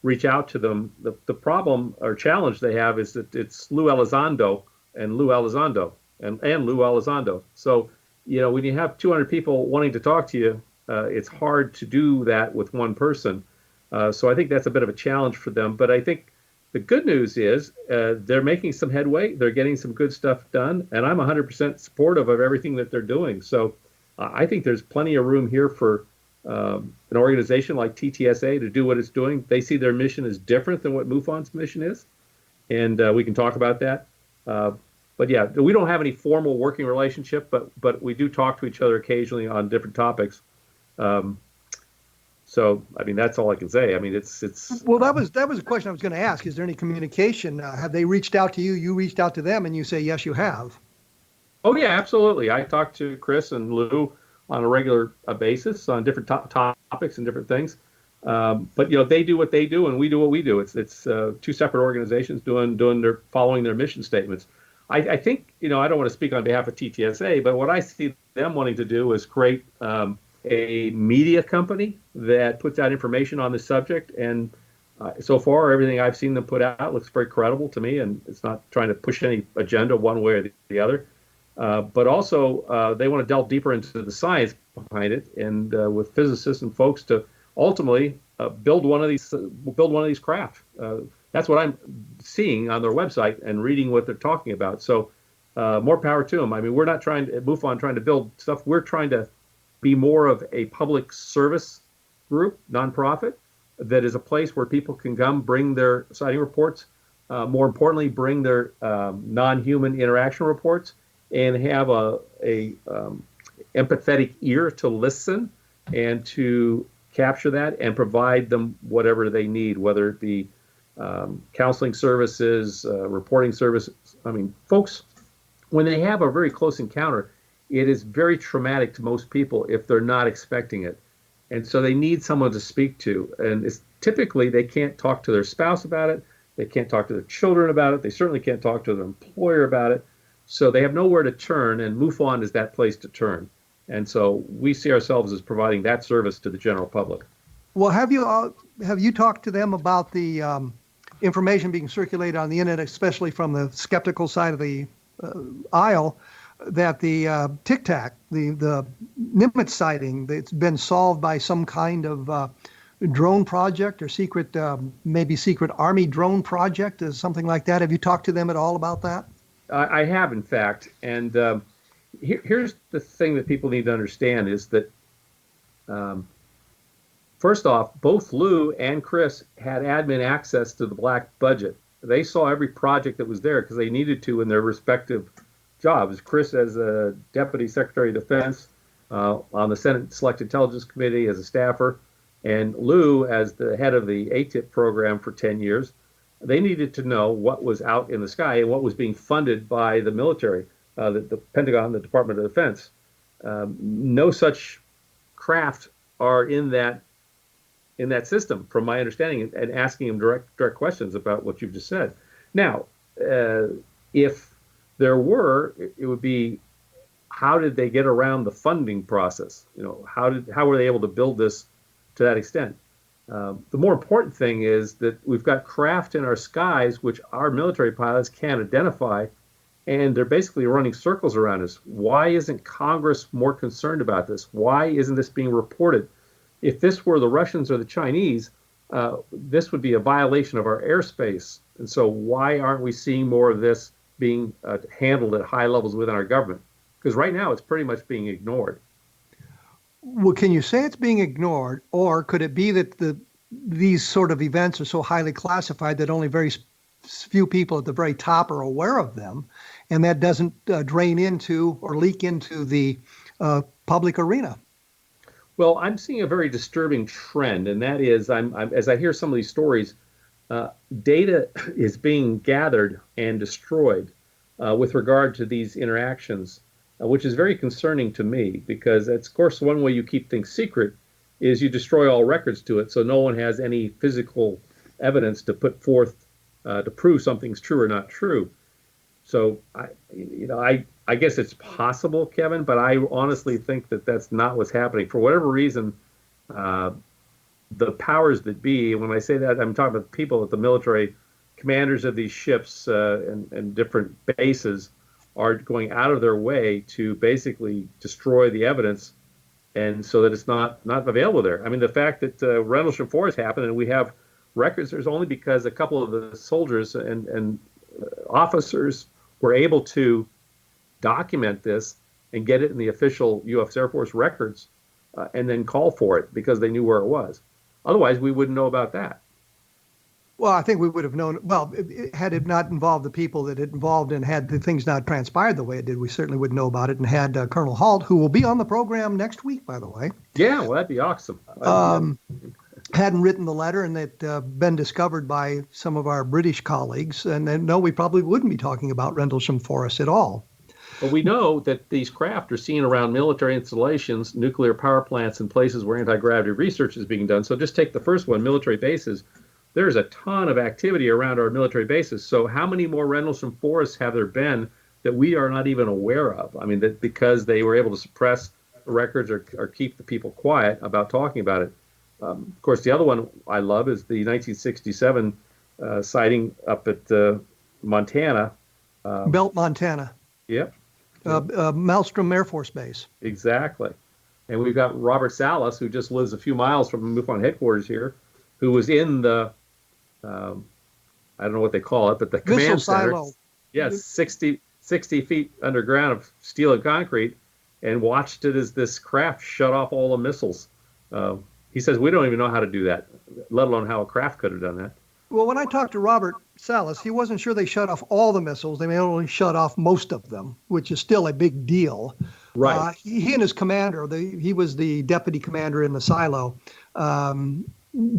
reach out to them. The problem or challenge they have is that it's Lou Elizondo and Lou Elizondo and Lou Elizondo. So, when you have 200 people wanting to talk to you, it's hard to do that with one person. So I think that's a bit of a challenge for them. But I think the good news is they're making some headway. They're getting some good stuff done. And I'm 100% supportive of everything that they're doing. So I think there's plenty of room here for an organization like TTSA to do what it's doing. They see their mission as different than what MUFON's mission is. And we can talk about that. But yeah, we don't have any formal working relationship, but we do talk to each other occasionally on different topics. So, I mean, that's all I can say. I mean, it's. Well, that was a question I was going to ask. Is there any communication? Have they reached out to you? You reached out to them, and you say yes, you have. Oh yeah, absolutely. I talk to Chris and Lou on a regular basis on different topics and different things. But they do what they do, and we do what we do. It's two separate organizations following their mission statements. I think I don't want to speak on behalf of TTSA, but what I see them wanting to do is create a media company that puts out information on the subject. And so far, everything I've seen them put out looks very credible to me, and it's not trying to push any agenda one way or the other. But also, they want to delve deeper into the science behind it, and with physicists and folks to ultimately build one of these craft. That's what I'm seeing on their website and reading what they're talking about. So more power to them. I mean, we're not trying to, at MUFON, trying to build stuff. We're trying to be more of a public service group, nonprofit, that is a place where people can come, bring their sighting reports, more importantly, bring their non-human interaction reports, and have a empathetic ear to listen and to capture that and provide them whatever they need, whether it be counseling services, reporting services. I mean, folks, when they have a very close encounter, it is very traumatic to most people if they're not expecting it. And so they need someone to speak to. And it's typically they can't talk to their spouse about it. They can't talk to their children about it. They certainly can't talk to their employer about it. So they have nowhere to turn, and MUFON is that place to turn. And so we see ourselves as providing that service to the general public. Well, have you talked to them about the information being circulated on the internet, especially from the skeptical side of the aisle, that the Tic Tac, the Nimitz sighting, that's been solved by some kind of drone project or secret, maybe secret Army drone project, or something like that? Have you talked to them at all about that? I have, in fact. And here's the thing that people need to understand is that, first off, both Lou and Chris had admin access to the black budget. They saw every project that was there because they needed to in their respective jobs. Chris as a Deputy Secretary of Defense on the Senate Select Intelligence Committee as a staffer, and Lou as the head of the ATIP program for 10 years. They needed to know what was out in the sky and what was being funded by the military, the Pentagon, the Department of Defense. No such craft are in that system, from my understanding, and asking them direct questions about what you've just said. Now, if there were, it would be, how did they get around the funding process? How were they able to build this to that extent? The more important thing is that we've got craft in our skies which our military pilots can't identify, and they're basically running circles around us. Why isn't Congress more concerned about this? Why isn't this being reported? If this were the Russians or the Chinese, this would be a violation of our airspace. And so why aren't we seeing more of this being handled at high levels within our government? Because right now it's pretty much being ignored. Well, can you say it's being ignored, or could it be that these sort of events are so highly classified that only very few people at the very top are aware of them, and that doesn't drain into or leak into the public arena? Well, I'm seeing a very disturbing trend, and that is, as I hear some of these stories, data is being gathered and destroyed with regard to these interactions, which is very concerning to me, because that's, of course, one way you keep things secret is you destroy all records to it, so no one has any physical evidence to put forth to prove something's true or not true. So, I guess it's possible, Kevin, but I honestly think that that's not what's happening. For whatever reason, the powers that be, when I say that, I'm talking about people at the military, commanders of these ships and different bases, are going out of their way to basically destroy the evidence, and so that it's not available there. I mean, the fact that Rendlesham Forest happened and we have records, there's only because a couple of the soldiers and officers were able to document this and get it in the official U.S. Air Force records and then call for it because they knew where it was. Otherwise, we wouldn't know about that. Well, I think we would have known. Well, had it not involved the people that it involved and had the things not transpired the way it did, we certainly would know about it. And had Colonel Halt, who will be on the program next week, by the way. Yeah, well, that'd be awesome. Hadn't written the letter and it been discovered by some of our British colleagues, and no, we probably wouldn't be talking about Rendlesham Forest at all. But we know that these craft are seen around military installations, nuclear power plants, and places where anti-gravity research is being done. So just take the first one, military bases. There's a ton of activity around our military bases. So how many more Rendlesham Forests have there been that we are not even aware of? I mean, that because they were able to suppress the records or keep the people quiet about talking about it. Of course, the other one I love is the 1967 sighting up at Montana. Belt, Montana. Yep. Malmstrom Air Force Base. Exactly. And we've got Robert Salas, who just lives a few miles from MUFON headquarters here, who was in the, I don't know what they call it, but the command center. Silo. Yes, 60 feet underground of steel and concrete, and watched it as this craft shut off all the missiles. He says, we don't even know how to do that, let alone how a craft could have done that. Well, when I talked to Robert Salas, he wasn't sure they shut off all the missiles. They may only shut off most of them, which is still a big deal. Right. He and his commander, he was the deputy commander in the silo,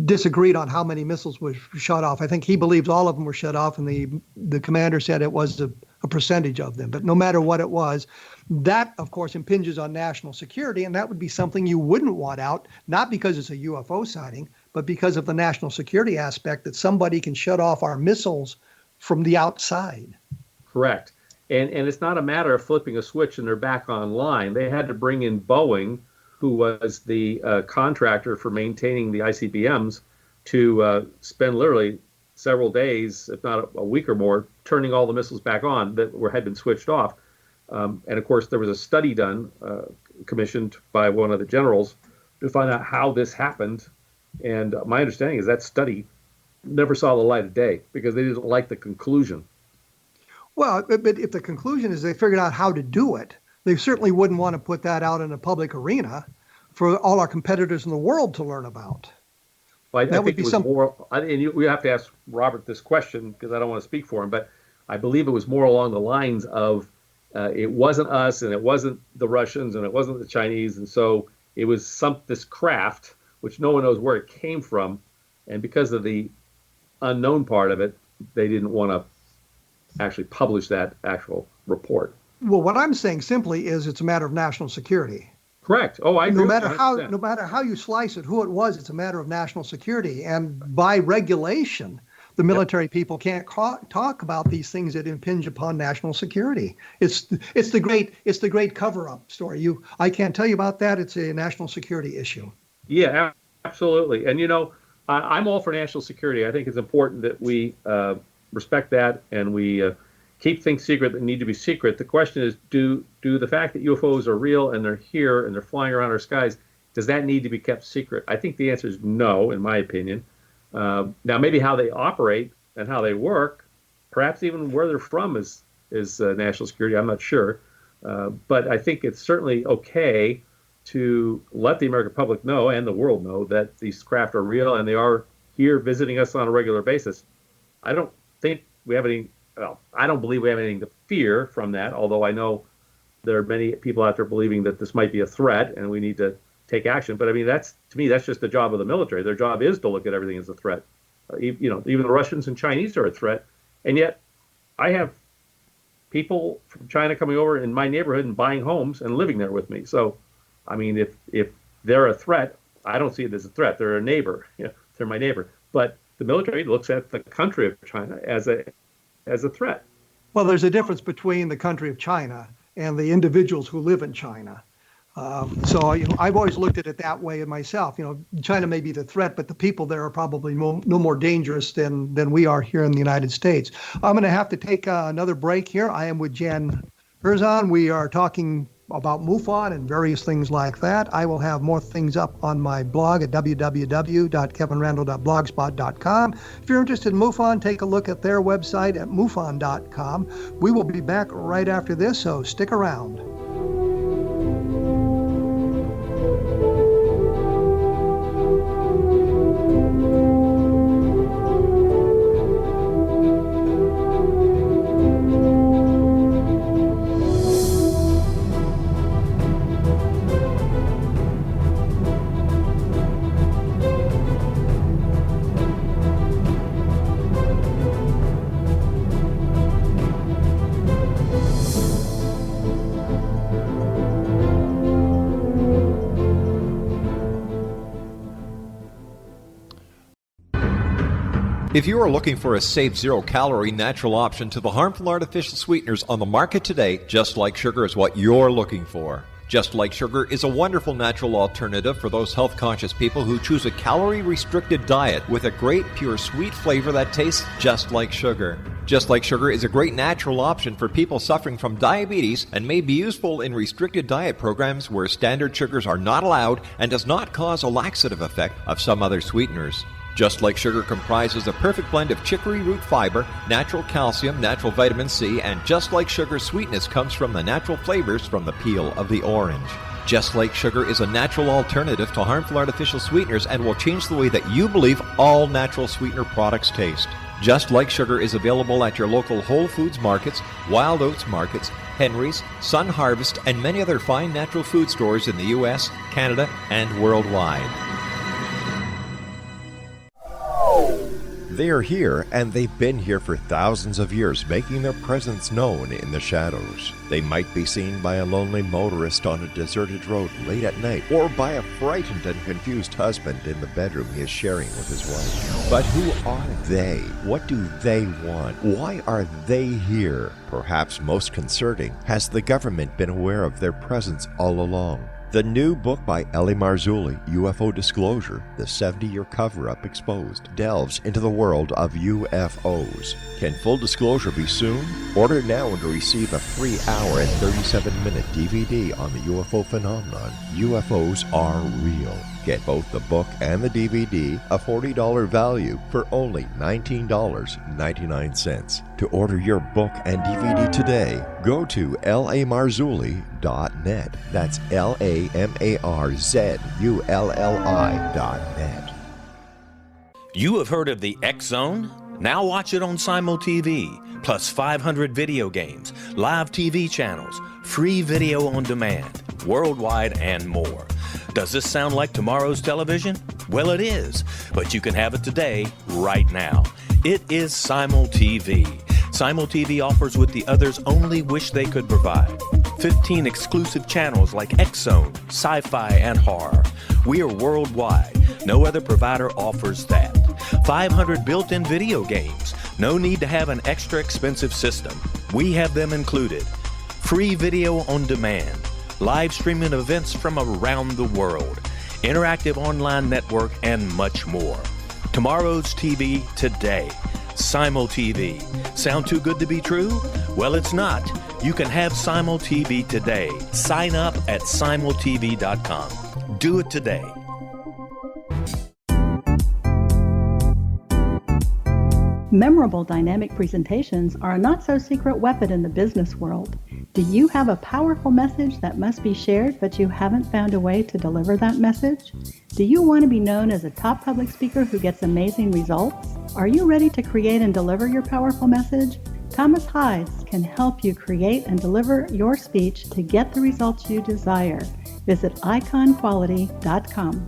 disagreed on how many missiles were shut off. I think he believes all of them were shut off, and the commander said it was a percentage of them. But no matter what it was, that, of course, impinges on national security, and that would be something you wouldn't want out, not because it's a UFO sighting, but because of the national security aspect that somebody can shut off our missiles from the outside. Correct. And it's not a matter of flipping a switch and they're back online. They had to bring in Boeing, who was the contractor for maintaining the ICBMs, to spend literally several days, if not a week or more, turning all the missiles back on that had been switched off. And of course, there was a study done, commissioned by one of the generals, to find out how this happened. And my understanding is that study never saw the light of day because they didn't like the conclusion. Well, but if the conclusion is they figured out how to do it, they certainly wouldn't want to put that out in a public arena for all our competitors in the world to learn about. Well, I think it was more, and we have to ask Robert this question because I don't want to speak for him, but I believe it was more along the lines of it wasn't us and it wasn't the Russians and it wasn't the Chinese. And so it was this craft, which no one knows where it came from. And because of the unknown part of it, they didn't want to actually publish that actual report. Well, what I'm saying simply is it's a matter of national security. Correct. Oh, I agree. No matter how you slice it, who it was, it's a matter of national security. And by regulation, the military people can't talk about these things that impinge upon national security. It's the great cover-up story. I can't tell you about that. It's a national security issue. Yeah, absolutely. And I'm all for national security. I think it's important that we respect that and we keep things secret that need to be secret. The question is, do the fact that UFOs are real and they're here and they're flying around our skies, does that need to be kept secret? I think the answer is no, in my opinion. Now, maybe how they operate and how they work, perhaps even where they're from is national security. I'm not sure. But I think it's certainly okay to let the American public know and the world know that these craft are real and they are here visiting us on a regular basis. I don't think we have any. Well, I don't believe we have anything to fear from that, although I know there are many people out there believing that this might be a threat and we need to take action. But I mean, to me, that's just the job of the military. Their job is to look at everything as a threat. Even the Russians and Chinese are a threat. And yet I have people from China coming over in my neighborhood and buying homes and living there with me. So, I mean, if they're a threat, I don't see it as a threat. They're a neighbor. They're my neighbor. But the military looks at the country of China as a threat. Well, there's a difference between the country of China and the individuals who live in China. So I've always looked at it that way myself. China may be the threat, but the people there are probably no more dangerous than we are here in the United States. I'm going to have to take another break here. I am with Jan HARZAN. We are talking about MUFON and various things like that. I will have more things up on my blog at www.kevinrandle.blogspot.com. If you're interested in MUFON, take a look at their website at MUFON.com. We will be back right after this, so stick around. If you are looking for a safe, zero-calorie natural option to the harmful artificial sweeteners on the market today, Just Like Sugar is what you're looking for. Just Like Sugar is a wonderful natural alternative for those health-conscious people who choose a calorie-restricted diet with a great, pure, sweet flavor that tastes just like sugar. Just Like Sugar is a great natural option for people suffering from diabetes and may be useful in restricted diet programs where standard sugars are not allowed and does not cause a laxative effect of some other sweeteners. Just Like Sugar comprises a perfect blend of chicory root fiber, natural calcium, natural vitamin C, and Just Like Sugar's sweetness comes from the natural flavors from the peel of the orange. Just Like Sugar is a natural alternative to harmful artificial sweeteners and will change the way that you believe all natural sweetener products taste. Just Like Sugar is available at your local Whole Foods markets, Wild Oats markets, Henry's, Sun Harvest, and many other fine natural food stores in the U.S., Canada, and worldwide. They are here, and they've been here for thousands of years, making their presence known in the shadows. They might be seen by a lonely motorist on a deserted road late at night, or by a frightened and confused husband in the bedroom he is sharing with his wife. But who are they? What do they want? Why are they here? Perhaps most concerning, has the government been aware of their presence all along? The new book by Ellie Marzulli, UFO Disclosure, The 70-Year Cover-Up Exposed, delves into the world of UFOs. Can full disclosure be soon? Order now and receive a free hour and 37-minute DVD on the UFO phenomenon. UFOs are real. Get both the book and the DVD, a $40 value, for only $19.99. To order your book and DVD today, go to lamarzulli.net. That's LAMARZULLI.net. You have heard of the X Zone? Now watch it on Simul TV, plus 500 video games, live TV channels, free video on demand, worldwide, and more. Does this sound like tomorrow's television? Well, it is, but you can have it today, right now. It is Simul TV. Simul TV offers what the others only wish they could provide. 15 exclusive channels like X-Zone, Sci-Fi, and Horror. We are worldwide. No other provider offers that. 500 built-in video games. No need to have an extra expensive system. We have them included. Free video on demand. Live streaming events from around the world, interactive online network, and much more. Tomorrow's TV today. Simul TV. Sound too good to be true? Well, it's not. You can have Simul TV today. Sign up at simultv.com. Do it today. Memorable dynamic presentations are a not-so-secret weapon in the business world. Do you have a powerful message that must be shared, but you haven't found a way to deliver that message? Do you want to be known as a top public speaker who gets amazing results? Are you ready to create and deliver your powerful message? Thomas Hides can help you create and deliver your speech to get the results you desire. Visit iconquality.com.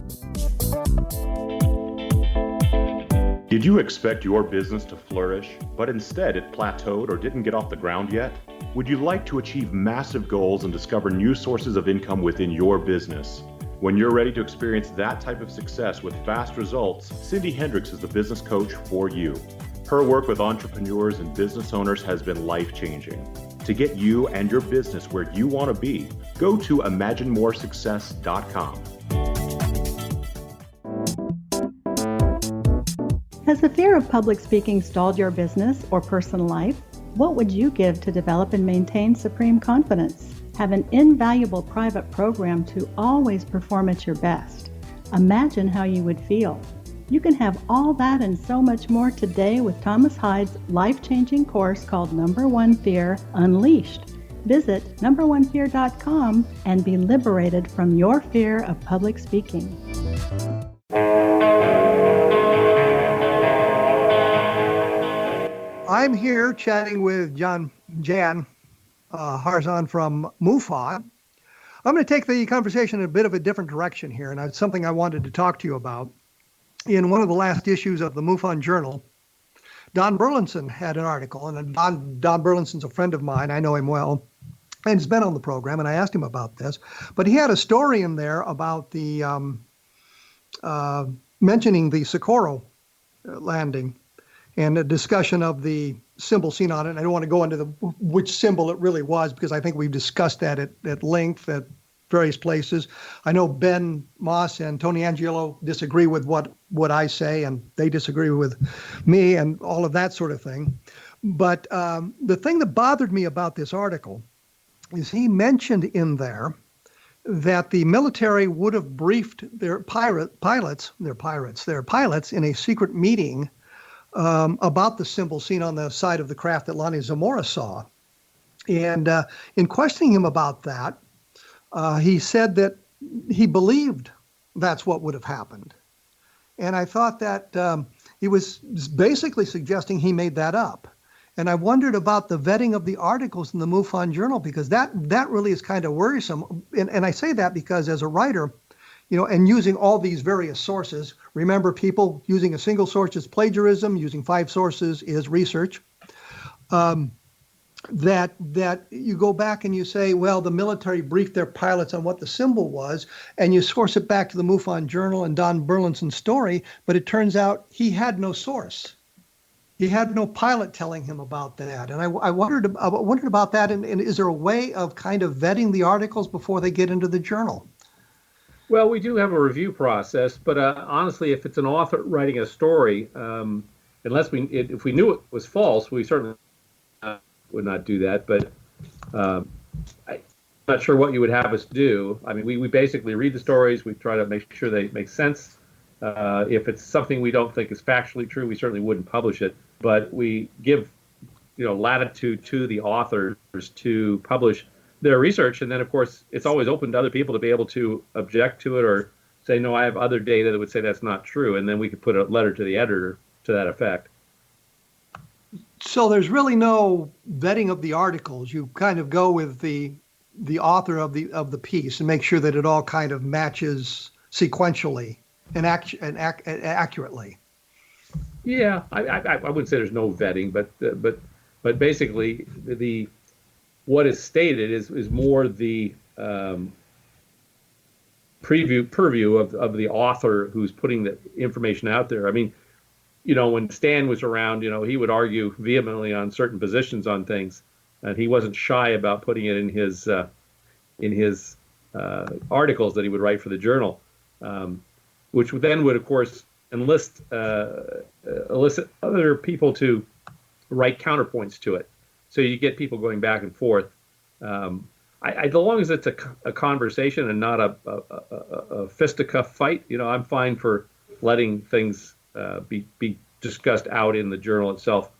Did you expect your business to flourish, but instead it plateaued or didn't get off the ground yet? Would you like to achieve massive goals and discover new sources of income within your business? When you're ready to experience that type of success with fast results, Cindy Hendricks is the business coach for you. Her work with entrepreneurs and business owners has been life-changing. To get you and your business where you want to be, go to imaginemoresuccess.com. Has the fear of public speaking stalled your business or personal life? What would you give to develop and maintain supreme confidence? Have an invaluable private program to always perform at your best. Imagine how you would feel. You can have all that and so much more today with Thomas Hides' life-changing course called Number One Fear Unleashed. Visit numberonefear.com and be liberated from your fear of public speaking. I'm here chatting with Jan HARZAN from MUFON. I'm going to take the conversation in a bit of a different direction here, and it's something I wanted to talk to you about. In one of the last issues of the MUFON Journal, Don Burlinson had an article, and Don Burlinson's a friend of mine. I know him well, and he's been on the program, and I asked him about this. But he had a story in there about the mentioning the Socorro landing and a discussion of the symbol seen on it. And I don't want to go into which symbol it really was, because I think we've discussed that at length at various places. I know Ben Moss and Tony Angelo disagree with what I say, and they disagree with me and all of that sort of thing. But the thing that bothered me about this article is he mentioned in there that the military would have briefed their pilots in a secret meeting about the symbol seen on the side of the craft that Lonnie Zamora saw. And in questioning him about that, he said that he believed that's what would have happened. And I thought that he was basically suggesting he made that up. And I wondered about the vetting of the articles in the MUFON Journal, because that really is kind of worrisome. And I say that because as a writer, and using all these various sources, remember, people, using a single source is plagiarism, using 5 sources is research, that you go back and you say, well, the military briefed their pilots on what the symbol was, and you source it back to the MUFON Journal and Don Burlinson's story, but it turns out he had no source. He had no pilot telling him about that. And I wondered about that, and is there a way of kind of vetting the articles before they get into the journal? Well, we do have a review process, but honestly, if it's an author writing a story, if we knew it was false, we certainly would not do that. But I'm not sure what you would have us do. I mean, we basically read the stories. We try to make sure they make sense. If it's something we don't think is factually true, we certainly wouldn't publish it. But we give, latitude to the authors to publish their research, and then of course it's always open to other people to be able to object to it or say, no, I have other data that would say that's not true, and then we could put a letter to the editor to that effect. So there's really no vetting of the articles. You kind of go with the author of the piece and make sure that it all kind of matches sequentially and accurately. Yeah, I wouldn't say there's no vetting, but basically what is stated is more the purview of the author who's putting the information out there. I mean, when Stan was around, he would argue vehemently on certain positions on things, and he wasn't shy about putting it in his articles that he would write for the journal, which then would, of course, elicit other people to write counterpoints to it. So you get people going back and forth. As long as it's a conversation and not a fisticuff fight, I'm fine for letting things be discussed out in the journal itself,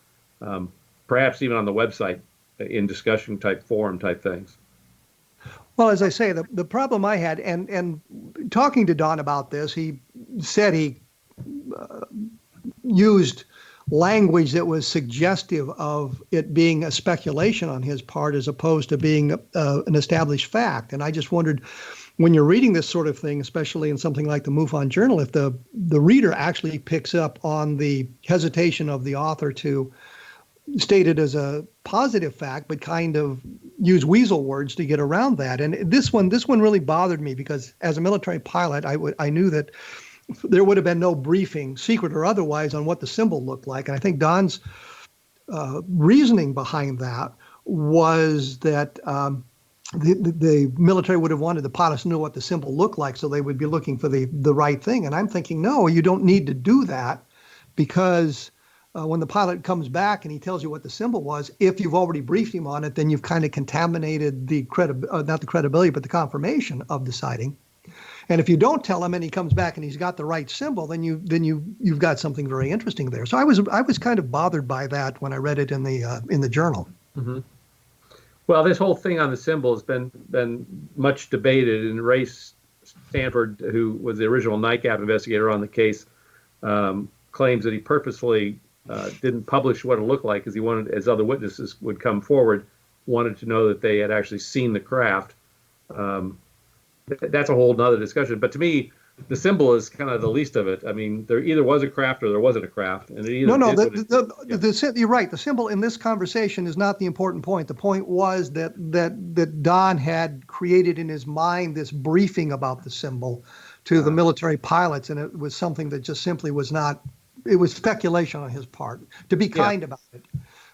perhaps even on the website in discussion type forum type things. Well, as I say, the problem I had, and talking to Don about this, he said he used language that was suggestive of it being a speculation on his part as opposed to being an established fact. And I just wondered, when you're reading this sort of thing, especially in something like the MUFON Journal, if the reader actually picks up on the hesitation of the author to state it as a positive fact, but kind of use weasel words to get around that. And this one really bothered me because as a military pilot, I knew that there would have been no briefing, secret or otherwise, on what the symbol looked like. And I think Don's reasoning behind that was that the military would have wanted the pilots to know what the symbol looked like, so they would be looking for the right thing. And I'm thinking, no, you don't need to do that, because when the pilot comes back and he tells you what the symbol was, if you've already briefed him on it, then you've kind of contaminated not the credibility, but the confirmation of the sighting. And if you don't tell him and he comes back and he's got the right symbol, then you've got something very interesting there. So I was kind of bothered by that when I read it in the journal. Mm-hmm. Well, this whole thing on the symbol has been much debated, and Ray Stanford, who was the original NICAP investigator on the case, claims that he purposely didn't publish what it looked like because he wanted, as other witnesses would come forward, wanted to know that they had actually seen the craft. That's a whole nother discussion. But to me, the symbol is kind of the least of it. I mean, there either was a craft or there wasn't a craft. And it either you're right. The symbol in this conversation is not the important point. The point was that Don had created in his mind this briefing about the symbol to the military pilots, and it was something that just simply was not. It was speculation on his part. To be kind about it.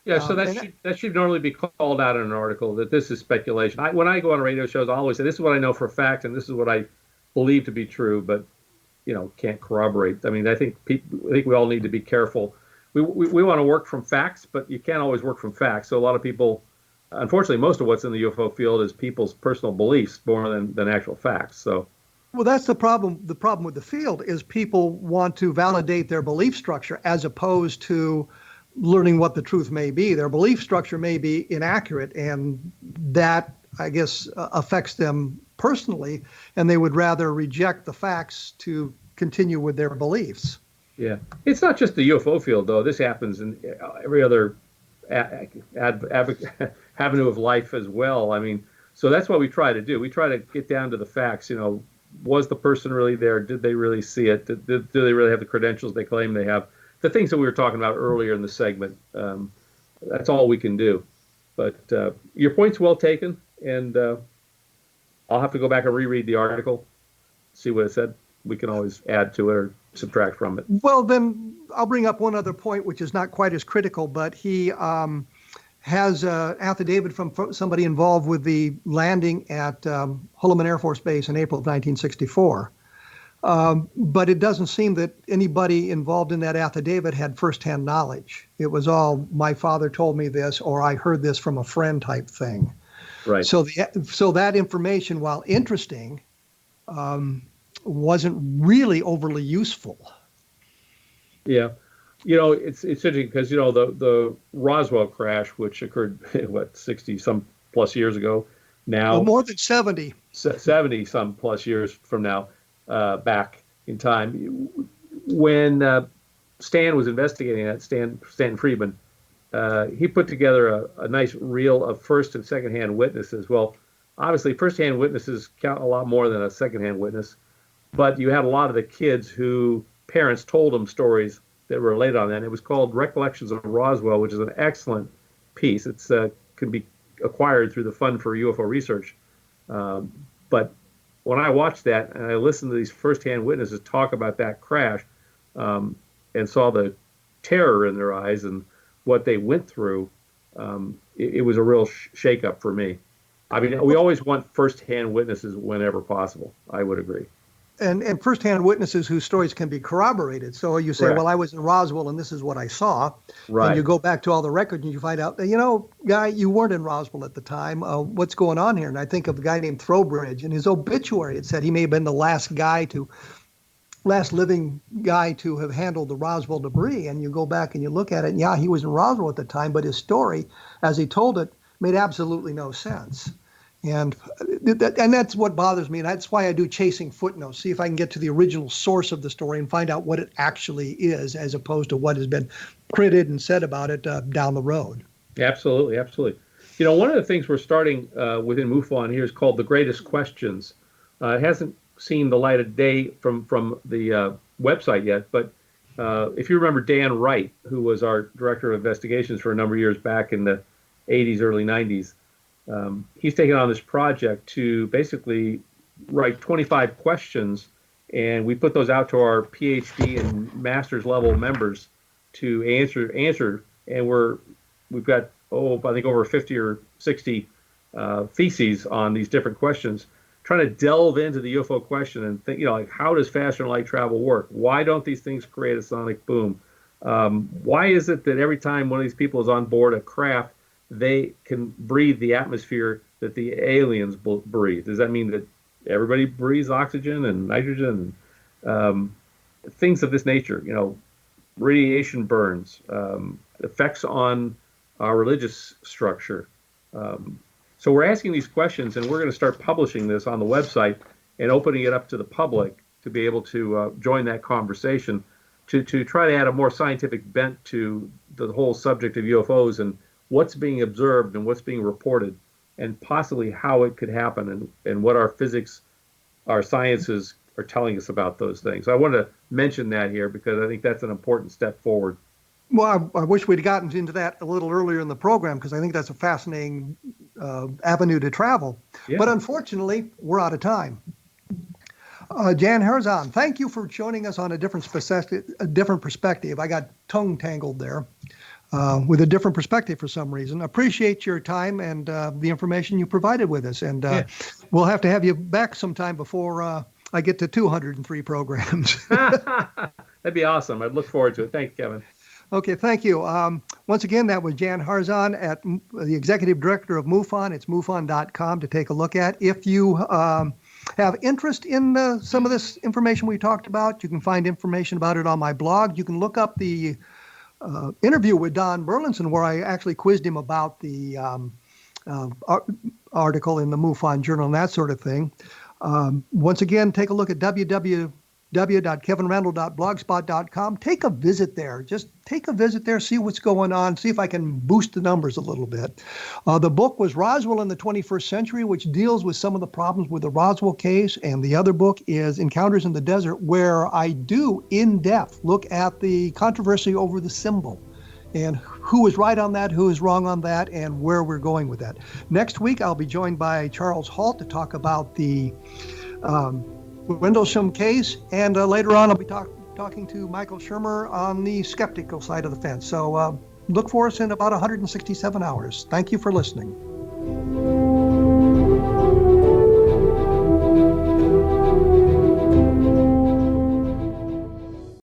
Yeah, so that should normally be called out in an article, that this is speculation. When I go on radio shows, I always say, this is what I know for a fact, and this is what I believe to be true, but can't corroborate. I mean, I think we all need to be careful. We want to work from facts, but you can't always work from facts. So a lot of people, unfortunately, most of what's in the UFO field is people's personal beliefs more than actual facts. So. Well, that's the problem. The problem with the field is people want to validate their belief structure as opposed to learning what the truth may be. Their belief structure may be inaccurate, and that, I guess, affects them personally, and they would rather reject the facts to continue with their beliefs. Yeah. It's not just the UFO field, though. This happens in every other avenue of life as well. I mean, so that's what we try to do. We try to get down to the facts. Was the person really there? Did they really see it? Do they really have the credentials they claim they have? The things that we were talking about earlier in the segment, that's all we can do. But your point's well taken, and I'll have to go back and reread the article, see what it said. We can always add to it or subtract from it. Well, then I'll bring up one other point, which is not quite as critical, but he has an affidavit from somebody involved with the landing at Holloman Air Force Base in April of 1964. But it doesn't seem that anybody involved in that affidavit had firsthand knowledge. It was all, my father told me this, or I heard this from a friend type thing. Right. So that information, while interesting, wasn't really overly useful. Yeah. It's interesting because, the Roswell crash, which occurred, 60 some plus years ago now. More than 70. 70 some plus years from now, back in time. When Stan was investigating that, Stan Friedman, he put together a nice reel of first and secondhand witnesses. Well, obviously, firsthand witnesses count a lot more than a secondhand witness, but you had a lot of the kids who parents told them stories that were related on that. And it was called Recollections of Roswell, which is an excellent piece. It's can be acquired through the Fund for UFO Research. But when I watched that and I listened to these firsthand witnesses talk about that crash, and saw the terror in their eyes and what they went through, it was a real shakeup for me. I mean, we always want firsthand witnesses whenever possible. I would agree. And firsthand witnesses whose stories can be corroborated. So you say, well, I was in Roswell and this is what I saw. Right. And you go back to all the records and you find out, guy, you weren't in Roswell at the time. What's going on here? And I think of a guy named Throwbridge. In his obituary, it said he may have been the last living guy to have handled the Roswell debris. And you go back and you look at it, and yeah, he was in Roswell at the time, but his story, as he told it, made absolutely no sense. And that's what bothers me, and that's why I do chasing footnotes, see if I can get to the original source of the story and find out what it actually is, as opposed to what has been printed and said about it down the road. Absolutely, absolutely. One of the things we're starting within MUFON here is called The Greatest Questions. It hasn't seen the light of day from the website yet, but if you remember Dan Wright, who was our Director of Investigations for a number of years back in the 80s, early 90s, he's taken on this project to basically write 25 questions, and we put those out to our PhD and master's level members to answer. And we've got I think over 50 or 60 theses on these different questions, trying to delve into the UFO question and think, how does faster than light travel work? Why don't these things create a sonic boom? Why is it that every time one of these people is on board a craft, they can breathe the atmosphere that the aliens breathe? Does that mean that everybody breathes oxygen and nitrogen and things of this nature? Radiation burns, effects on our religious structure. So we're asking these questions, and we're going to start publishing this on the website and opening it up to the public to be able to join that conversation to try to add a more scientific bent to the whole subject of UFOs and what's being observed and what's being reported, and possibly how it could happen and what our physics, our sciences are telling us about those things. So I want to mention that here because I think that's an important step forward. Well, I wish we'd gotten into that a little earlier in the program because I think that's a fascinating avenue to travel. Yeah. But unfortunately, we're out of time. Jan HARZAN, thank you for joining us on a different perspective. I got tongue tangled there. With a different perspective for some reason. Appreciate your time and the information you provided with us. And we'll have to have you back sometime before I get to 203 programs. That'd be awesome. I'd look forward to it. Thanks, Kevin. Okay, thank you. Once again, that was Jan HARZAN, at the Executive Director of MUFON. It's MUFON.com to take a look at. If you have interest in some of this information we talked about, you can find information about it on my blog. You can look up the interview with Don Burlinson, where I actually quizzed him about the article in the MUFON Journal and that sort of thing. Once again, take a look at www.kevinrandle.blogspot.com. Take a visit there. Just take a visit there, see what's going on, see if I can boost the numbers a little bit. The book was Roswell in the 21st Century, which deals with some of the problems with the Roswell case. And the other book is Encounters in the Desert, where I do in-depth look at the controversy over the symbol and who is right on that, who is wrong on that, and where we're going with that. Next week, I'll be joined by Charles Halt to talk about the Rendlesham case, and later on I'll be talking to Michael Shermer on the skeptical side of the fence. So look for us in about 167 hours. Thank you for listening.